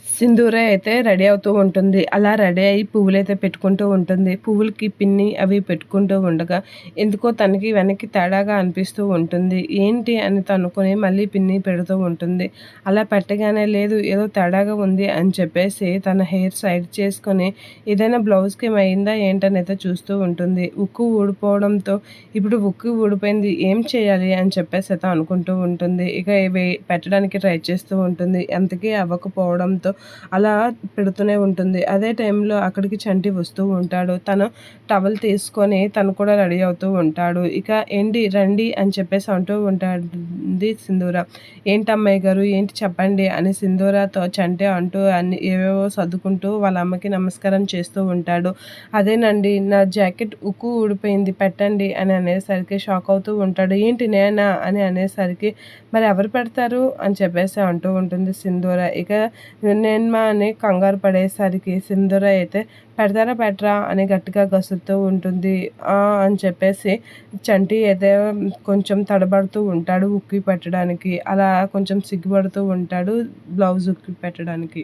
సింధూర అయితే రెడీ అవుతూ ఉంటుంది. అలా రెడీ అయ్యి పువ్వులైతే పెట్టుకుంటూ ఉంటుంది. పువ్వులకి పిన్ని అవి పెట్టుకుంటూ ఉండగా ఎందుకో తనకి వెనక్కి తేడాగా అనిపిస్తూ ఉంటుంది. ఏంటి అని తనుకొని మళ్ళీ పిన్ని పెడుతూ ఉంటుంది. అలా పెట్టగానే లేదు ఏదో తేడాగా ఉంది అని చెప్పేసి తన హెయిర్ సైడ్ చేసుకొని ఏదైనా బ్లౌజ్‌కి ఏమైందా ఏంటనైతే చూస్తూ ఉంటుంది. ఉక్కు ఊడిపోవడంతో ఇప్పుడు ఉక్కు ఊడిపోయింది ఏం చేయాలి అని చెప్పేసి అయితే అనుకుంటూ ఉంటుంది. ఇక ఇవి పెట్టడానికి ట్రై చేస్తూ ఉంటుంది. ఎంతకీ అవ్వకపోవడంతో అలా పెడుతూనే ఉంటుంది. అదే టైంలో అక్కడికి చంటి వస్తూ ఉంటాడు. తను టవల్ తీసుకొని తను కూడా రెడీ అవుతూ ఉంటాడు. ఇక ఏంటి రండి అని చెప్పేసి అంటూ ఉంటాది సింధూర. ఏంటమ్మాయి గారు ఏంటి చెప్పండి అని సింధూరతో చంటి అంటూ అన్ని ఏవేవో సర్దుకుంటూ వాళ్ళ అమ్మకి నమస్కారం చేస్తూ ఉంటాడు. అదేనండి నా జాకెట్ ఉక్కు ఊడిపోయింది పెట్టండి అని అనేసరికి షాక్ అవుతూ ఉంటాడు. ఏంటి నేనా అని అనేసరికి మరి ఎవరు పెడతారు అని చెప్పేసి అంటూ ఉంటుంది సింధూర. ఇక నేన్మా అని కంగారు పడేసరికి సింధూర అయితే పెడతారా పెట్టరా అని గట్టిగా గసురుతూ ఉంటుంది. అని చెప్పేసి చంటి అయితే కొంచెం తడబడుతూ ఉంటాడు ఉక్కి పెట్టడానికి. అలా కొంచెం సిగ్గుపడుతూ ఉంటాడు బ్లౌజ్ ఉక్కి పెట్టడానికి.